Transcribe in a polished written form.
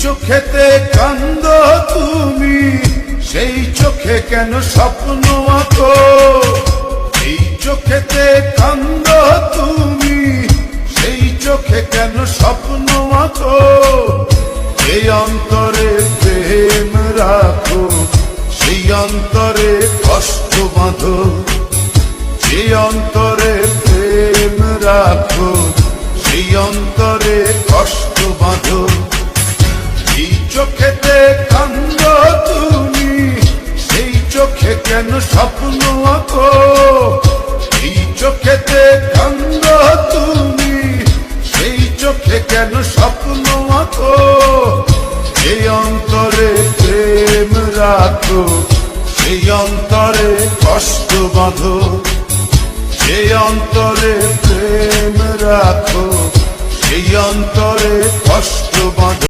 চোখেতে কান্দ তুমি, সেই চোখে কেন স্বপ্ন আঁকো? এই চোখেতে কান্দ তুমি, সেই চোখে কেন স্বপ্ন আঁকো? এই অন্তরে প্রেম রাখো, সেই অন্তরে কষ্ট বাঁধো। যে অন্তরে প্রেম রাখো, সেই অন্তরে কষ্ট বাঁধো। এই চোখেতে কান্দ তুমি, সেই চোখে কেন স্বপ্ন আঁকো? এই চোখেতে কান্দ তুমি, সেই চোখে কেন স্বপ্ন আঁকো? এই অন্তরে প্রেম রাখো, সেই অন্তরে কষ্ট বাঁধো। যে অন্তরে প্রেম রাখো, সেই অন্তরে কষ্ট বাঁধো।